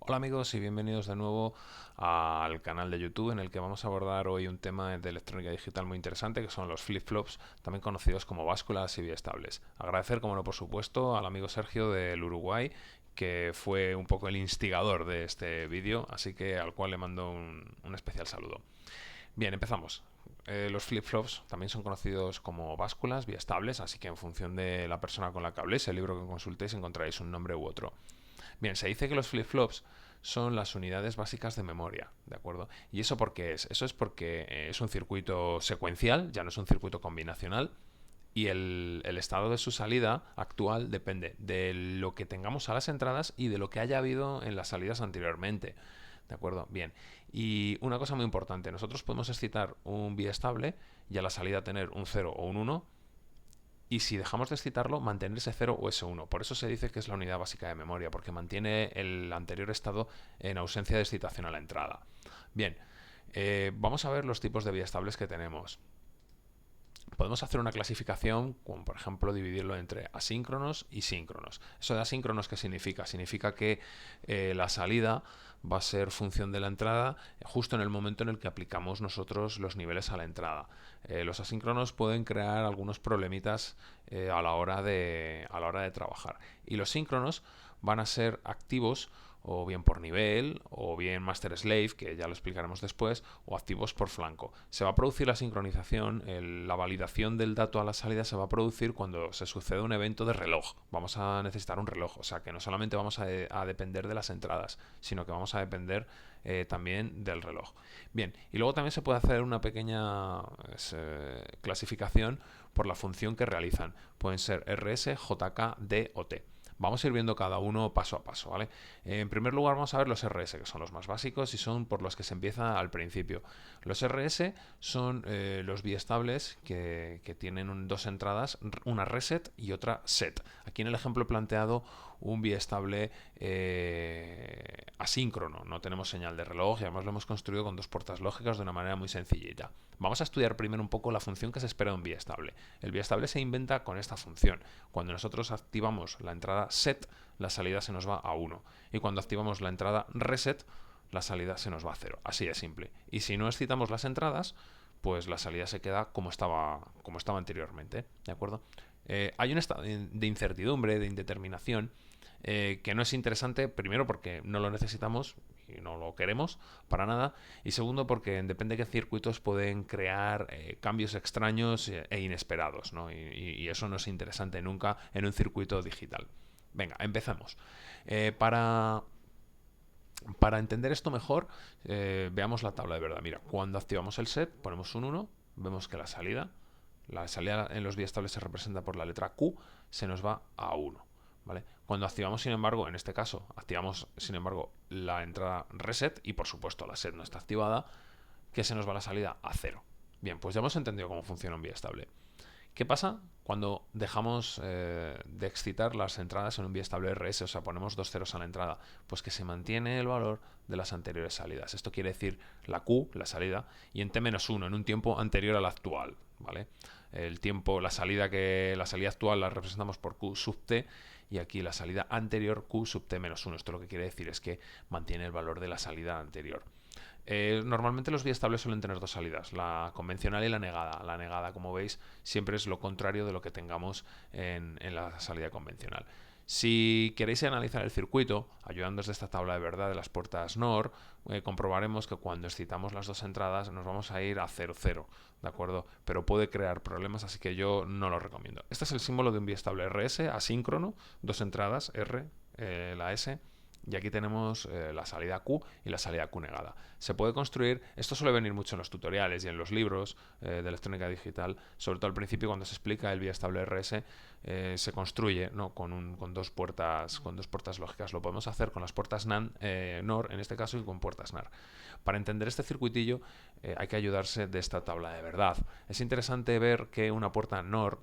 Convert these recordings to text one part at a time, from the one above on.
Hola amigos y bienvenidos de nuevo al canal de YouTube en el que vamos a abordar hoy un tema de electrónica digital muy interesante que son los flip-flops, también conocidos como básculas y biestables. Agradecer, como no, por supuesto, al amigo Sergio del Uruguay, que fue un poco el instigador de este vídeo, así que al cual le mando un especial saludo. Bien, empezamos. Los flip-flops también son conocidos como básculas biestables, así que en función de la persona con la que habléis, el libro que consultéis, encontraréis un nombre u otro. Bien, se dice que los flip-flops son las unidades básicas de memoria, ¿de acuerdo? ¿Y eso por qué es? Eso es porque es un circuito secuencial, ya no es un circuito combinacional, y el estado de su salida actual depende de lo que tengamos a las entradas y de lo que haya habido en las salidas anteriormente. ¿De acuerdo? Bien. Y una cosa muy importante, nosotros podemos excitar un biestable y a la salida tener un 0 o un 1 y si dejamos de excitarlo, mantener ese 0 o ese 1. Por eso se dice que es la unidad básica de memoria, porque mantiene el anterior estado en ausencia de excitación a la entrada. Bien, vamos a ver los tipos de biestables que tenemos. Podemos hacer una clasificación, como por ejemplo dividirlo entre asíncronos y síncronos. ¿Eso de asíncronos qué significa? Significa que la salida va a ser función de la entrada justo en el momento en el que aplicamos nosotros los niveles a la entrada. Los asíncronos pueden crear algunos problemitas a la hora de trabajar. Y los síncronos van a ser activos o bien por nivel, o bien master slave, que ya lo explicaremos después, o activos por flanco. Se va a producir la sincronización, la validación del dato a la salida se va a producir cuando se sucede un evento de reloj. Vamos a necesitar un reloj, o sea que no solamente vamos a depender de las entradas, sino que vamos a depender también del reloj. Bien, y luego también se puede hacer una pequeña clasificación por la función que realizan. Pueden ser RS, JK, D o T. Vamos a ir viendo cada uno paso a paso, ¿vale? En primer lugar vamos a ver los RS, que son los más básicos y son por los que se empieza al principio. Los RS son los biestables que tienen dos entradas, una reset y otra set. Aquí en el ejemplo he planteado un biestable asíncrono, no tenemos señal de reloj y además lo hemos construido con dos puertas lógicas de una manera muy sencillita. Vamos a estudiar primero un poco la función que se espera de un biestable. El biestable se inventa con esta función. Cuando nosotros activamos la entrada set, la salida se nos va a 1. Y cuando activamos la entrada reset, la salida se nos va a 0. Así de simple. Y si no excitamos las entradas, pues la salida se queda como estaba anteriormente. ¿De acuerdo? Hay un estado de incertidumbre, de indeterminación, que no es interesante, primero porque no lo necesitamos y no lo queremos para nada, y segundo porque depende de qué circuitos pueden crear cambios extraños e inesperados, ¿no? Y eso no es interesante nunca en un circuito digital. Venga, empezamos. Para entender esto mejor, veamos la tabla de verdad. Mira, cuando activamos el set, ponemos un 1, vemos que la salida en los biestables se representa por la letra Q, se nos va a 1. ¿Vale? Cuando activamos, sin embargo, en este caso, activamos, sin embargo, la entrada reset y, por supuesto, la set no está activada, que se nos va la salida a 0. Bien, pues ya hemos entendido cómo funciona un biestable. ¿Qué pasa cuando dejamos de excitar las entradas en un biestable RS? O sea, ponemos dos ceros a la entrada. Pues que se mantiene el valor de las anteriores salidas. Esto quiere decir la Q, la salida, y en T-1, en un tiempo anterior al actual. ¿Vale? El tiempo, la salida actual la representamos por Q sub T y aquí la salida anterior Q sub T-1. Esto lo que quiere decir es que mantiene el valor de la salida anterior. Normalmente los biestables suelen tener dos salidas, la convencional y la negada. La negada, como veis, siempre es lo contrario de lo que tengamos en la salida convencional. Si queréis analizar el circuito, ayudando desde esta tabla de verdad de las puertas NOR, comprobaremos que cuando excitamos las dos entradas nos vamos a ir a 0,0, ¿de acuerdo? Pero puede crear problemas, así que yo no lo recomiendo. Este es el símbolo de un biestable RS asíncrono, dos entradas, R, la S, y aquí tenemos la salida Q y la salida Q negada. Se puede construir, esto suele venir mucho en los tutoriales y en los libros de electrónica digital, sobre todo al principio cuando se explica el biestable RS, se construye, ¿no? con dos puertas lógicas. Lo podemos hacer con las puertas NOR en este caso y con puertas NAR. Para entender este circuitillo hay que ayudarse de esta tabla de verdad. Es interesante ver que una puerta NOR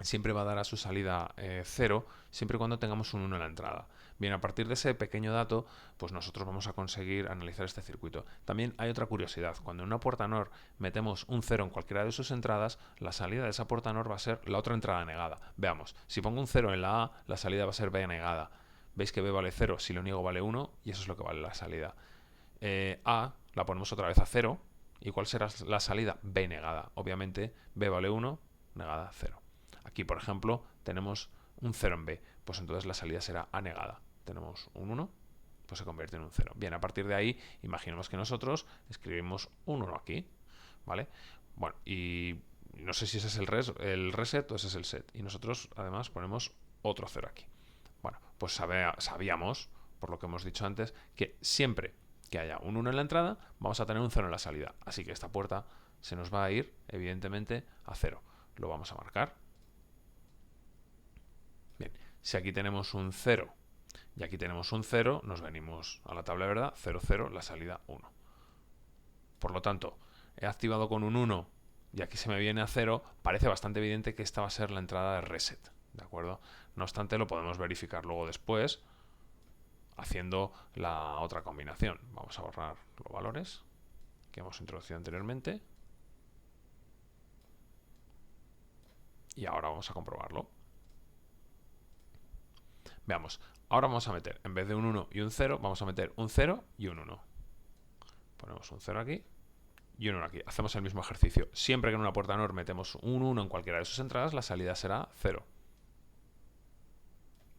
siempre va a dar a su salida 0 siempre y cuando tengamos un 1 en la entrada. Bien, a partir de ese pequeño dato, pues nosotros vamos a conseguir analizar este circuito. También hay otra curiosidad. Cuando en una puerta NOR metemos un 0 en cualquiera de sus entradas, la salida de esa puerta NOR va a ser la otra entrada negada. Veamos, si pongo un 0 en la A, la salida va a ser B negada. Veis que B vale 0, si lo niego vale 1 y eso es lo que vale la salida. A la ponemos otra vez a 0. ¿Y cuál será la salida? B negada. Obviamente B vale 1, negada 0. Aquí, por ejemplo, tenemos un 0 en B. Pues entonces la salida será A negada. Tenemos un 1, pues se convierte en un 0. Bien, a partir de ahí, imaginemos que nosotros escribimos un 1 aquí, ¿vale? Bueno, y no sé si ese es el reset o ese es el set. Y nosotros, además, ponemos otro 0 aquí. Bueno, pues sabíamos, por lo que hemos dicho antes, que siempre que haya un 1 en la entrada, vamos a tener un 0 en la salida. Así que esta puerta se nos va a ir, evidentemente, a 0. Lo vamos a marcar. Bien, si aquí tenemos un 0 y aquí tenemos un 0, nos venimos a la tabla de verdad, 0, 0, la salida 1. Por lo tanto, he activado con un 1 y aquí se me viene a 0, parece bastante evidente que esta va a ser la entrada de reset, ¿de acuerdo? No obstante, lo podemos verificar luego después haciendo la otra combinación. Vamos a borrar los valores que hemos introducido anteriormente y ahora vamos a comprobarlo. Veamos, ahora vamos a meter, en vez de un 1 y un 0, vamos a meter un 0 y un 1. Ponemos un 0 aquí y un 1 aquí. Hacemos el mismo ejercicio. Siempre que en una puerta NOR metemos un 1 en cualquiera de sus entradas, la salida será 0.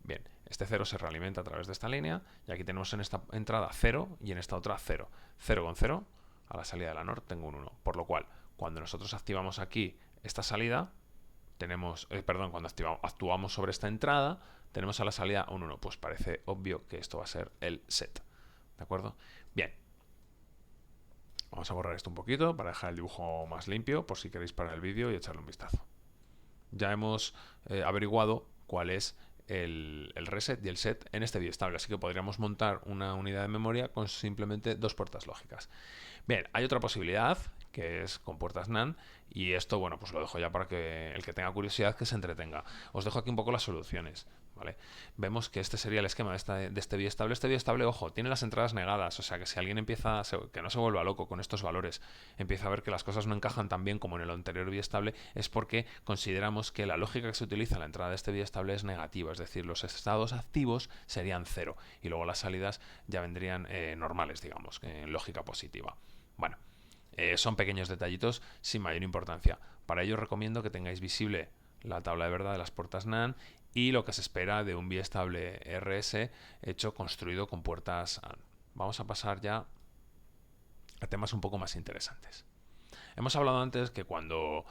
Bien, este 0 se realimenta a través de esta línea y aquí tenemos en esta entrada 0 y en esta otra 0. 0 con 0, a la salida de la NOR tengo un 1. Por lo cual, cuando nosotros activamos aquí esta salida, tenemos, cuando actuamos sobre esta entrada, tenemos a la salida un 1. Pues parece obvio que esto va a ser el set. ¿De acuerdo? Bien. Vamos a borrar esto un poquito para dejar el dibujo más limpio, por si queréis parar el vídeo y echarle un vistazo. Ya hemos averiguado cuál es el reset y el set en este biestable, así que podríamos montar una unidad de memoria con simplemente dos puertas lógicas. Bien, hay otra posibilidad que es con puertas NAND y esto, bueno, pues lo dejo ya para que el que tenga curiosidad que se entretenga. Os dejo aquí un poco las soluciones, ¿vale? Vemos que este sería el esquema de este biestable. Este biestable, ojo, tiene las entradas negadas, o sea que si alguien empieza, que no se vuelva loco con estos valores, empieza a ver que las cosas no encajan tan bien como en el anterior biestable, es porque consideramos que la lógica que se utiliza en la entrada de este biestable es negativa, es decir, los estados activos serían 0 y luego las salidas ya vendrían normales, digamos, en lógica positiva. Bueno, son pequeños detallitos sin mayor importancia. Para ello recomiendo que tengáis visible la tabla de verdad de las puertas NAND y lo que se espera de un biestable RS construido con puertas AND. Vamos a pasar ya a temas un poco más interesantes. Hemos hablado antes que cuando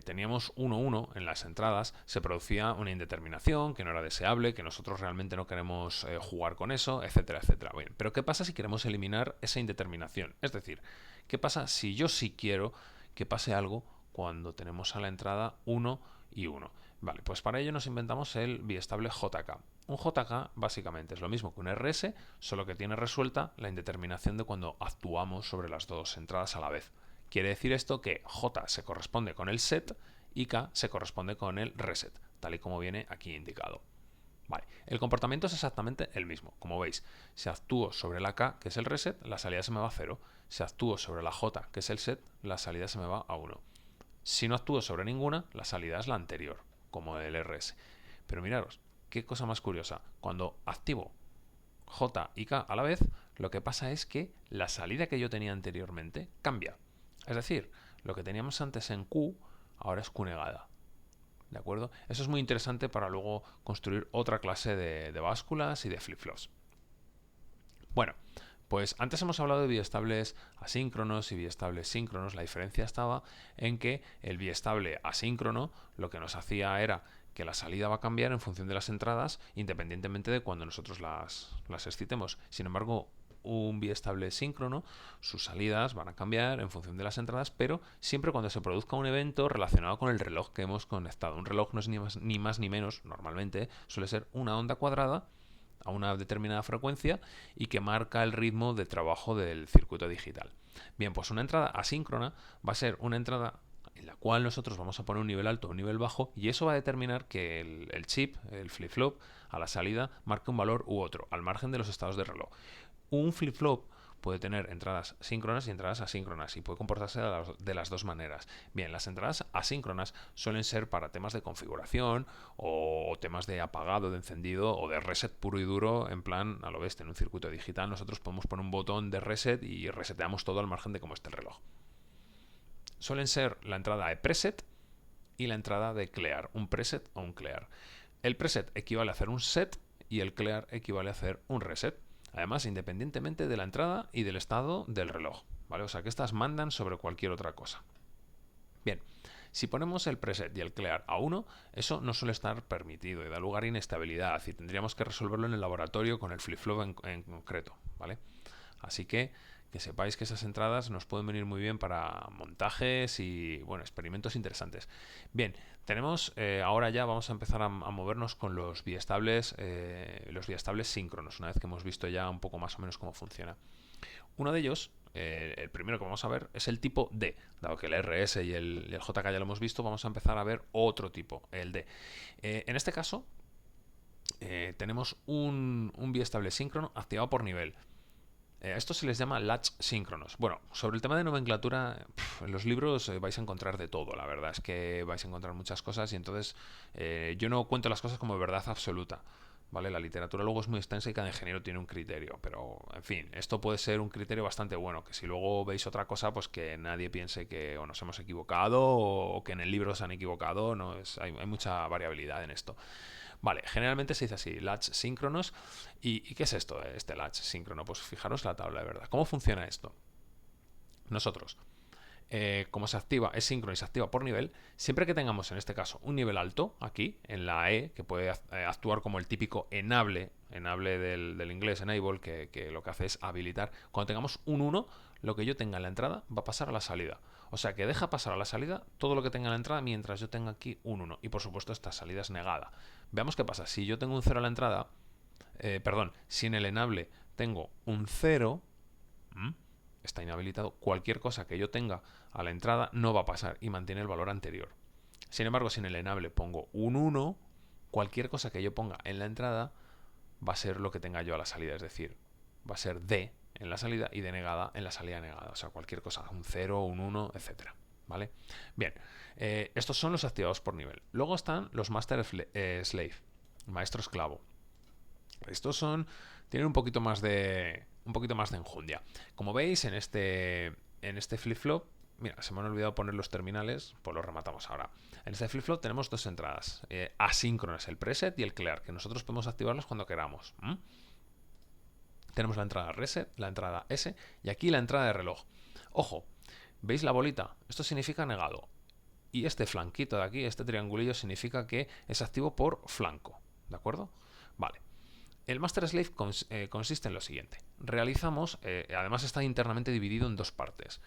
teníamos 1-1 en las entradas se producía una indeterminación que no era deseable, que nosotros realmente no queremos jugar con eso, etcétera, etcétera. Bien, pero ¿qué pasa si queremos eliminar esa indeterminación? Es decir, ¿qué pasa si yo sí quiero que pase algo cuando tenemos a la entrada 1 y 1? Vale, pues para ello nos inventamos el biestable JK. Un JK básicamente es lo mismo que un RS, solo que tiene resuelta la indeterminación de cuando actuamos sobre las dos entradas a la vez. Quiere decir esto que J se corresponde con el set y K se corresponde con el reset, tal y como viene aquí indicado. Vale, el comportamiento es exactamente el mismo. Como veis, si actúo sobre la K, que es el reset, la salida se me va a 0. Si actúo sobre la J, que es el set, la salida se me va a 1. Si no actúo sobre ninguna, la salida es la anterior, como el RS. Pero miraros, qué cosa más curiosa. Cuando activo J y K a la vez, lo que pasa es que la salida que yo tenía anteriormente cambia. Es decir, lo que teníamos antes en Q, ahora es Q negada. ¿De acuerdo? Eso es muy interesante para luego construir otra clase de básculas y de flip-flops. Bueno, pues antes hemos hablado de biestables asíncronos y biestables síncronos. La diferencia estaba en que el biestable asíncrono lo que nos hacía era que la salida va a cambiar en función de las entradas, independientemente de cuando nosotros las excitemos. Sin embargo, un biestable síncrono, sus salidas van a cambiar en función de las entradas, pero siempre cuando se produzca un evento relacionado con el reloj que hemos conectado. Un reloj no es ni más ni menos, normalmente suele ser una onda cuadrada a una determinada frecuencia y que marca el ritmo de trabajo del circuito digital. Bien, pues una entrada asíncrona va a ser una entrada en la cual nosotros vamos a poner un nivel alto o un nivel bajo y eso va a determinar que el chip, el flip-flop, a la salida marque un valor u otro, al margen de los estados de reloj. Un flip-flop puede tener entradas síncronas y entradas asíncronas y puede comportarse de las dos maneras. Bien, las entradas asíncronas suelen ser para temas de configuración o temas de apagado, de encendido o de reset puro y duro, en plan, a lo bestia, en un circuito digital nosotros podemos poner un botón de reset y reseteamos todo al margen de cómo esté el reloj. Suelen ser la entrada de preset y la entrada de clear, un preset o un clear. El preset equivale a hacer un set y el clear equivale a hacer un reset. Además, independientemente de la entrada y del estado del reloj, ¿vale? O sea que estas mandan sobre cualquier otra cosa. Bien, si ponemos el preset y el clear a 1, eso no suele estar permitido y da lugar a inestabilidad y tendríamos que resolverlo en el laboratorio con el flip-flop en concreto, ¿vale? Así que sepáis que esas entradas nos pueden venir muy bien para montajes y, bueno, experimentos interesantes. Bien, tenemos, ahora ya vamos a empezar a movernos con los biestables síncronos, una vez que hemos visto ya un poco más o menos cómo funciona. Uno de ellos, el primero que vamos a ver, es el tipo D. Dado que el RS y el JK ya lo hemos visto, vamos a empezar a ver otro tipo, el D. En este caso, tenemos un biestable síncrono activado por nivel. A esto se les llama latch síncronos. Bueno, sobre el tema de nomenclatura, en los libros vais a encontrar de todo. La verdad es que vais a encontrar muchas cosas y entonces yo no cuento las cosas como verdad absoluta. ¿Vale? La literatura luego es muy extensa y cada ingeniero tiene un criterio, pero en fin, esto puede ser un criterio bastante bueno, que si luego veis otra cosa, pues que nadie piense que o nos hemos equivocado o que en el libro se han equivocado, no hay mucha variabilidad en esto. Vale, generalmente se dice así, latch síncronos. ¿Y qué es esto, este latch síncrono? Pues fijaros la tabla de verdad. ¿Cómo funciona esto? Nosotros, como se activa, es síncrono y se activa por nivel, siempre que tengamos en este caso un nivel alto, aquí, en la E, que puede actuar como el típico enable del inglés, enable, que lo que hace es habilitar, cuando tengamos un 1, lo que yo tenga en la entrada va a pasar a la salida. O sea que deja pasar a la salida todo lo que tenga en la entrada mientras yo tenga aquí un 1. Y por supuesto esta salida es negada. Veamos qué pasa. Si yo tengo un 0 a la entrada, si en el enable tengo un 0, está inhabilitado, cualquier cosa que yo tenga a la entrada no va a pasar y mantiene el valor anterior. Sin embargo, si en el enable pongo un 1, cualquier cosa que yo ponga en la entrada va a ser lo que tenga yo a la salida, es decir, va a ser D en la salida y denegada en la salida negada. O sea, cualquier cosa, un 0, un 1, etcétera. ¿Vale? Bien, estos son los activados por nivel. Luego están los master slave, maestro esclavo. Estos tienen un poquito más de enjundia. Como veis en este flip-flop, mira, se me han olvidado poner los terminales, pues los rematamos ahora. En este flip-flop tenemos dos entradas asíncronas, el preset y el clear, que nosotros podemos activarlos cuando queramos. Tenemos la entrada reset, la entrada S y aquí la entrada de reloj. Ojo, ¿veis la bolita? Esto significa negado. Y este flanquito de aquí, este triangulillo, significa que es activo por flanco. ¿De acuerdo? Vale. El master slave consiste en lo siguiente. Realizamos, además está internamente dividido en dos partes.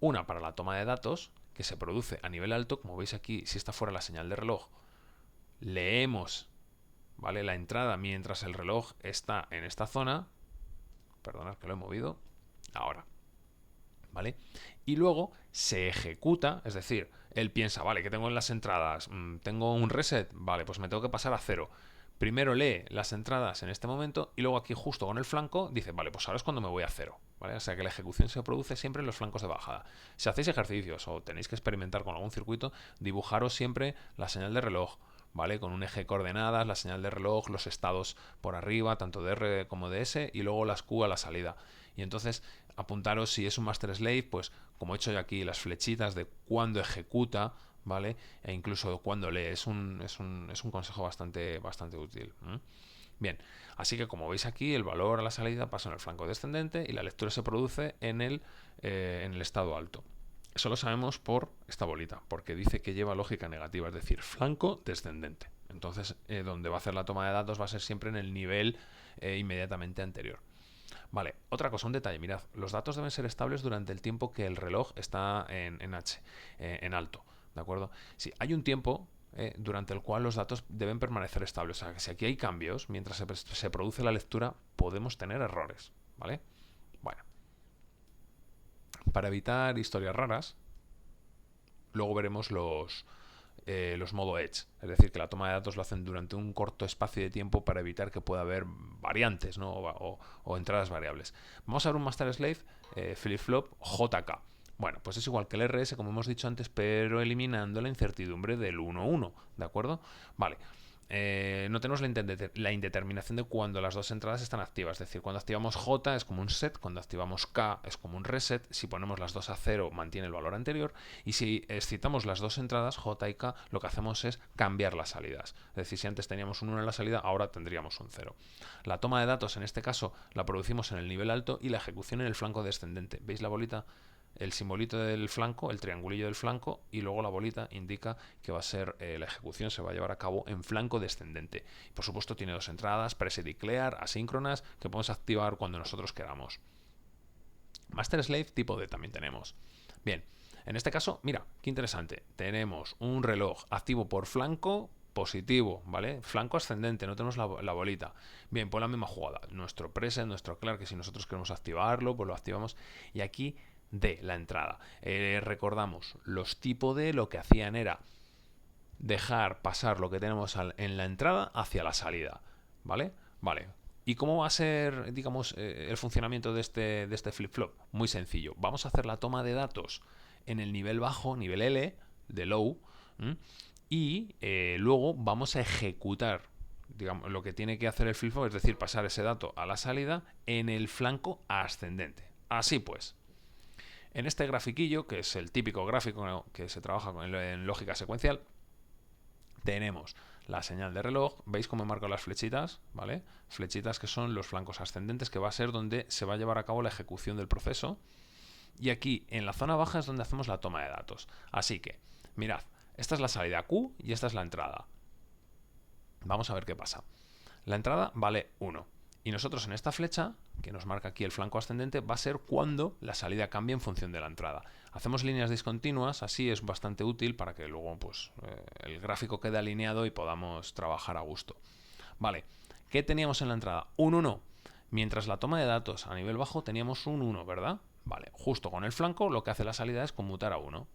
Una para la toma de datos, que se produce a nivel alto. Como veis aquí, si está fuera la señal de reloj, leemos, ¿vale?, la entrada mientras el reloj está en esta zona. Perdonad que lo he movido. Ahora. ¿Vale? Y luego se ejecuta, es decir, él piensa, vale, ¿qué tengo en las entradas? ¿Tengo un reset? Vale, pues me tengo que pasar a 0. Primero lee las entradas en este momento y luego aquí justo con el flanco dice, vale, pues ahora es cuando me voy a 0. ¿Vale? O sea que la ejecución se produce siempre en los flancos de bajada. Si hacéis ejercicios o tenéis que experimentar con algún circuito, dibujaros siempre la señal de reloj, ¿vale? Con un eje de coordenadas, la señal de reloj, los estados por arriba, tanto de R como de S, y luego las Q a la salida. Y entonces apuntaros, si es un master slave, pues como he hecho yo aquí, las flechitas de cuándo ejecuta, ¿vale? E incluso cuando lee. Es un consejo bastante útil. Bien, así que como veis aquí, el valor a la salida pasa en el flanco descendente y la lectura se produce en el estado alto. Eso lo sabemos por esta bolita, porque dice que lleva lógica negativa, es decir, flanco descendente. Entonces, donde va a hacer la toma de datos va a ser siempre en el nivel inmediatamente anterior. Vale, otra cosa, un detalle, mirad, los datos deben ser estables durante el tiempo que el reloj está en H, en alto, ¿de acuerdo? Si hay un tiempo durante el cual los datos deben permanecer estables, o sea, que si aquí hay cambios, mientras se produce la lectura, podemos tener errores, ¿vale? Bueno, para evitar historias raras, luego veremos los modo edge, es decir, que la toma de datos lo hacen durante un corto espacio de tiempo para evitar que pueda haber variantes, ¿no? o entradas variables. Vamos a ver un master slave flip-flop JK. Bueno, pues es igual que el RS, como hemos dicho antes, pero eliminando la incertidumbre del 1-1, ¿de acuerdo? Vale. No tenemos la indeterminación de cuando las dos entradas están activas, es decir, cuando activamos J es como un set, cuando activamos K es como un reset, si ponemos las dos a 0 mantiene el valor anterior, y si excitamos las dos entradas J y K, lo que hacemos es cambiar las salidas, es decir, si antes teníamos un 1 en la salida, ahora tendríamos un 0. La toma de datos en este caso la producimos en el nivel alto y la ejecución en el flanco descendente. ¿Veis la bolita? El simbolito del flanco, el triangulillo del flanco, y luego la bolita indica que va a ser la ejecución se va a llevar a cabo en flanco descendente. Por supuesto tiene dos entradas, preset y clear, asíncronas, que podemos activar cuando nosotros queramos. Master slave tipo D también tenemos. Bien, en este caso, mira, qué interesante. Tenemos un reloj activo por flanco positivo, ¿vale? Flanco ascendente, no tenemos la bolita. Bien, pues la misma jugada. Nuestro preset, nuestro clear, que si nosotros queremos activarlo, pues lo activamos. Y aquí D, la entrada. Recordamos, los tipo D lo que hacían era dejar pasar lo que tenemos en la entrada hacia la salida, ¿vale? Vale. ¿Y cómo va a ser, digamos, el funcionamiento de este flip-flop? Muy sencillo. Vamos a hacer la toma de datos en el nivel bajo, nivel L, de low, y luego vamos a ejecutar, digamos, lo que tiene que hacer el flip-flop, es decir, pasar ese dato a la salida en el flanco ascendente. Así pues, en este grafiquillo, que es el típico gráfico que se trabaja en lógica secuencial, tenemos la señal de reloj. ¿Veis cómo he marcado las flechitas? ¿Vale? Flechitas que son los flancos ascendentes, que va a ser donde se va a llevar a cabo la ejecución del proceso. Y aquí, en la zona baja, es donde hacemos la toma de datos. Así que, mirad, esta es la salida Q y esta es la entrada. Vamos a ver qué pasa. La entrada vale 1. Y nosotros en esta flecha, que nos marca aquí el flanco ascendente, va a ser cuando la salida cambie en función de la entrada. Hacemos líneas discontinuas, así es bastante útil para que luego pues, el gráfico quede alineado y podamos trabajar a gusto. Vale, ¿qué teníamos en la entrada? Un 1. Mientras la toma de datos a nivel bajo teníamos un 1, ¿verdad? Vale, justo con el flanco lo que hace la salida es conmutar a 1.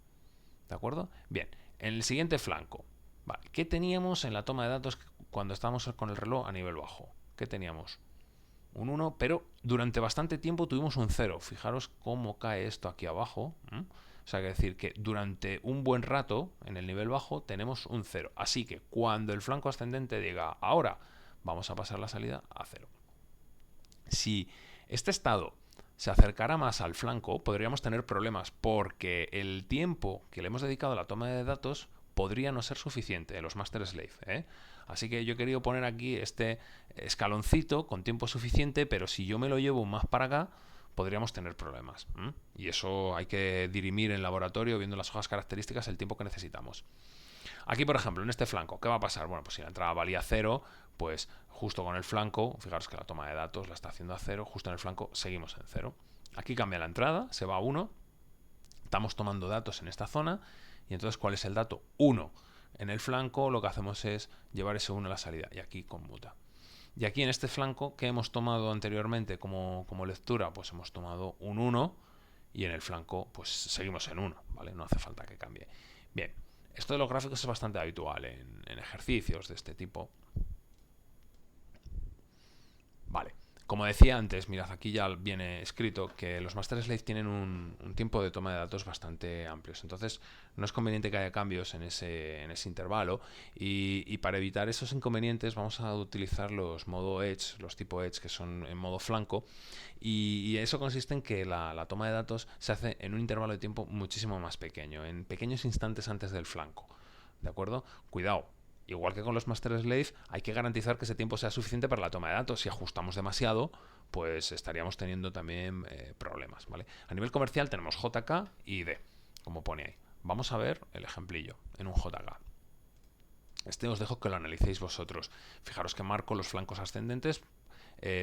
¿De acuerdo? Bien, en el siguiente flanco, vale, ¿qué teníamos en la toma de datos cuando estábamos con el reloj a nivel bajo? ¿Qué teníamos? Un 1, pero durante bastante tiempo tuvimos un 0. Fijaros cómo cae esto aquí abajo. O sea, que decir que durante un buen rato, en el nivel bajo, tenemos un 0. Así que cuando el flanco ascendente diga, ahora vamos a pasar la salida a 0. Si este estado se acercara más al flanco, podríamos tener problemas, porque el tiempo que le hemos dedicado a la toma de datos podría no ser suficiente en los master slave, ¿eh? Así que yo he querido poner aquí este escaloncito con tiempo suficiente, pero si yo me lo llevo más para acá, podríamos tener problemas. Y eso hay que dirimir en laboratorio, viendo las hojas características, el tiempo que necesitamos. Aquí, por ejemplo, en este flanco, ¿qué va a pasar? Bueno, pues si la entrada valía 0, pues justo con el flanco, fijaros que la toma de datos la está haciendo a 0, justo en el flanco seguimos en 0. Aquí cambia la entrada, se va a 1, estamos tomando datos en esta zona, y entonces, ¿cuál es el dato? 1. En el flanco lo que hacemos es llevar ese 1 a la salida, y aquí conmuta. Y aquí en este flanco, ¿qué hemos tomado anteriormente como lectura? Pues hemos tomado un 1, y en el flanco pues seguimos en 1, ¿vale? No hace falta que cambie. Bien, esto de los gráficos es bastante habitual en ejercicios de este tipo. Vale, como decía antes, mirad, aquí ya viene escrito que los master slave tienen un tiempo de toma de datos bastante amplios. Entonces, no es conveniente que haya cambios en ese intervalo. Y para evitar esos inconvenientes, vamos a utilizar los modo edge, los tipo edge, que son en modo flanco. Y eso consiste en que la toma de datos se hace en un intervalo de tiempo muchísimo más pequeño, en pequeños instantes antes del flanco. ¿De acuerdo? Cuidado. Igual que con los master slave, hay que garantizar que ese tiempo sea suficiente para la toma de datos. Si ajustamos demasiado, pues estaríamos teniendo también problemas, ¿vale? A nivel comercial tenemos JK y D, como pone ahí. Vamos a ver el ejemplillo en un JK. Este os dejo que lo analicéis vosotros. Fijaros que marco los flancos ascendentes,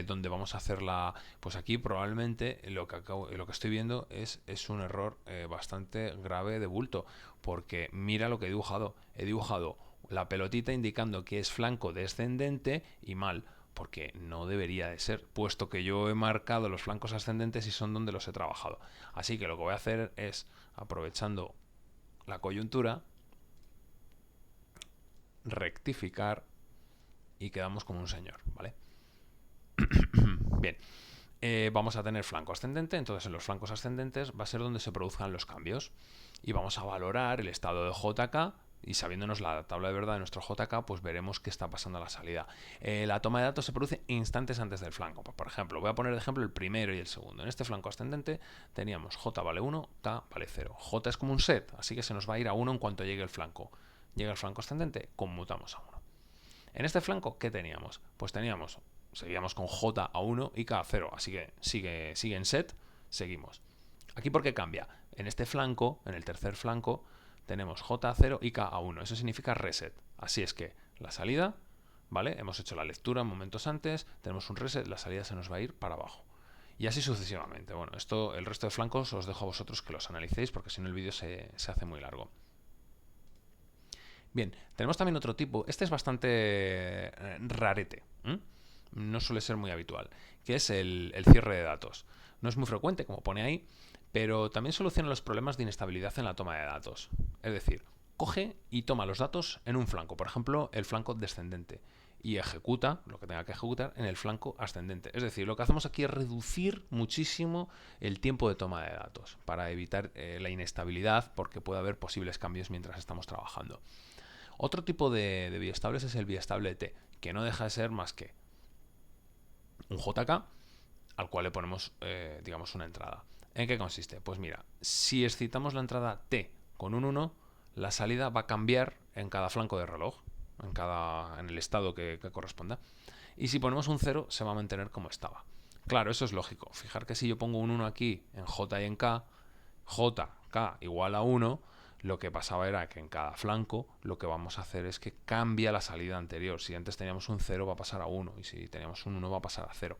donde vamos a hacer la... Pues aquí probablemente lo que estoy viendo es un error bastante grave de bulto, porque mira lo que he dibujado. He dibujado la pelotita indicando que es flanco descendente y mal, porque no debería de ser, puesto que yo he marcado los flancos ascendentes y son donde los he trabajado. Así que lo que voy a hacer es, aprovechando la coyuntura, rectificar y quedamos como un señor, ¿vale? Bien, vamos a tener flanco ascendente, entonces en los flancos ascendentes va a ser donde se produzcan los cambios y vamos a valorar el estado de JK y sabiéndonos la tabla de verdad de nuestro JK, pues veremos qué está pasando a la salida. La toma de datos se produce instantes antes del flanco. Por ejemplo, voy a poner de ejemplo el primero y el segundo. En este flanco ascendente teníamos J vale 1, K vale 0. J es como un set, así que se nos va a ir a 1 en cuanto llegue el flanco. Llega el flanco ascendente, conmutamos a 1. En este flanco, ¿qué teníamos? Pues seguíamos con J a 1 y K a 0, así que sigue en set, seguimos. ¿Aquí por qué cambia? En este flanco, en el tercer flanco, tenemos J a 0 y K a 1, eso significa reset. Así es que la salida, ¿vale? Hemos hecho la lectura momentos antes, tenemos un reset, la salida se nos va a ir para abajo. Y así sucesivamente. Bueno, el resto de flancos os dejo a vosotros que los analicéis porque si no el vídeo se hace muy largo. Bien, tenemos también otro tipo, este es bastante rarete, no suele ser muy habitual, que es el cierre de datos. No es muy frecuente, como pone ahí, pero también soluciona los problemas de inestabilidad en la toma de datos. Es decir, coge y toma los datos en un flanco, por ejemplo, el flanco descendente, y ejecuta lo que tenga que ejecutar en el flanco ascendente. Es decir, lo que hacemos aquí es reducir muchísimo el tiempo de toma de datos para evitar la inestabilidad porque puede haber posibles cambios mientras estamos trabajando. Otro tipo de biestables es el biestable T, que no deja de ser más que un JK al cual le ponemos, digamos, una entrada. ¿En qué consiste? Pues mira, si excitamos la entrada T con un 1, la salida va a cambiar en cada flanco de reloj, en el estado que corresponda. Y si ponemos un 0, se va a mantener como estaba. Claro, eso es lógico. Fijar que si yo pongo un 1 aquí en J y en K, JK igual a 1, lo que pasaba era que en cada flanco lo que vamos a hacer es que cambia la salida anterior. Si antes teníamos un 0 va a pasar a 1 y si teníamos un 1 va a pasar a 0.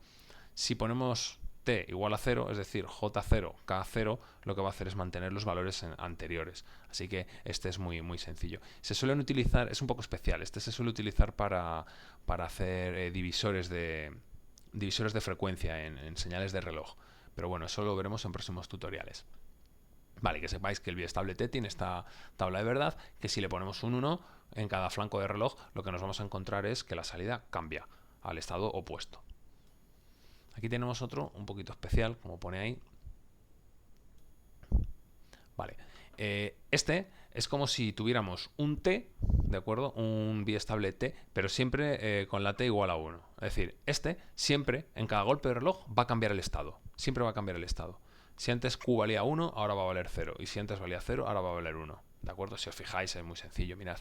Si ponemos T igual a 0, es decir, J0, K0, lo que va a hacer es mantener los valores anteriores. Así que este es muy, muy sencillo. Se suelen utilizar, es un poco especial, este se suele utilizar para hacer divisores de frecuencia en señales de reloj. Pero bueno, eso lo veremos en próximos tutoriales. Vale, que sepáis que el biestable T tiene esta tabla de verdad, que si le ponemos un 1 en cada flanco de reloj, lo que nos vamos a encontrar es que la salida cambia al estado opuesto. Aquí tenemos otro un poquito especial, como pone ahí. Vale, este es como si tuviéramos un T, ¿de acuerdo? Un biestable T, pero siempre con la T igual a 1. Es decir, este siempre, en cada golpe de reloj, va a cambiar el estado. Siempre va a cambiar el estado. Si antes Q valía 1, ahora va a valer 0. Y si antes valía 0, ahora va a valer 1. ¿De acuerdo? Si os fijáis, es muy sencillo. Mirad,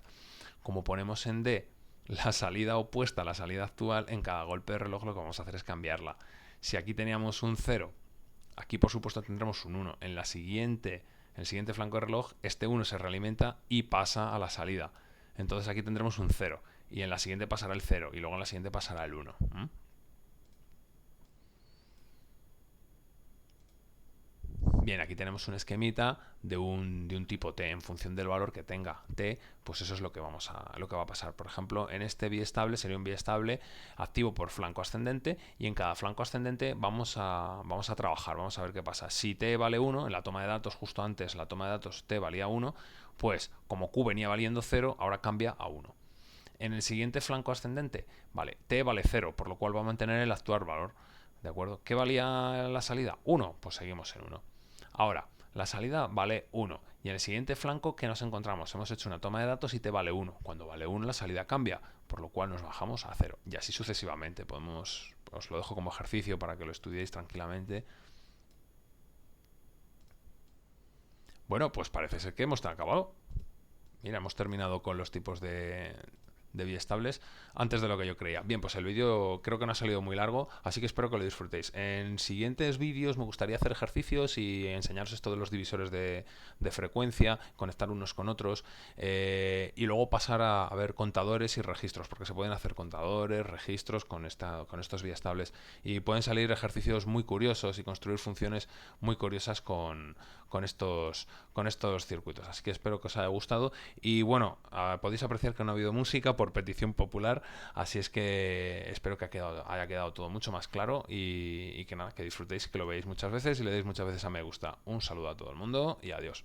como ponemos en D la salida opuesta a la salida actual, en cada golpe de reloj lo que vamos a hacer es cambiarla. Si aquí teníamos un 0, aquí por supuesto tendremos un 1. En el siguiente flanco de reloj, este 1 se realimenta y pasa a la salida. Entonces aquí tendremos un 0. Y en la siguiente pasará el 0. Y luego en la siguiente pasará el 1. Bien, aquí tenemos un esquemita de un tipo T en función del valor que tenga T, pues eso es lo que va a pasar. Por ejemplo, en este biestable sería un biestable activo por flanco ascendente y en cada flanco ascendente vamos a trabajar, vamos a ver qué pasa. Si T vale 1, en la toma de datos justo antes la toma de datos T valía 1, pues como Q venía valiendo 0, ahora cambia a 1. En el siguiente flanco ascendente, vale, T vale 0, por lo cual va a mantener el actual valor. ¿De acuerdo? ¿Qué valía la salida? 1, pues seguimos en 1. Ahora, la salida vale 1 y en el siguiente flanco, ¿qué nos encontramos? Hemos hecho una toma de datos y T vale 1. Cuando vale 1 la salida cambia, por lo cual nos bajamos a 0 y así sucesivamente. Os lo dejo como ejercicio para que lo estudiéis tranquilamente. Bueno, pues parece ser que hemos acabado. Mira, hemos terminado con los tipos de biestables antes de lo que yo creía. Bien, pues el vídeo creo que no ha salido muy largo, así que espero que lo disfrutéis. En siguientes vídeos me gustaría hacer ejercicios y enseñaros esto de los divisores de frecuencia, conectar unos con otros y luego pasar a ver contadores y registros, porque se pueden hacer contadores, registros con estos biestables y pueden salir ejercicios muy curiosos y construir funciones muy curiosas con estos circuitos. Así que espero que os haya gustado y bueno, podéis apreciar que no ha habido música por petición popular, así es que espero que haya quedado todo mucho más claro y que nada, que disfrutéis, que lo veáis muchas veces y le deis muchas veces a me gusta. Un saludo a todo el mundo y adiós.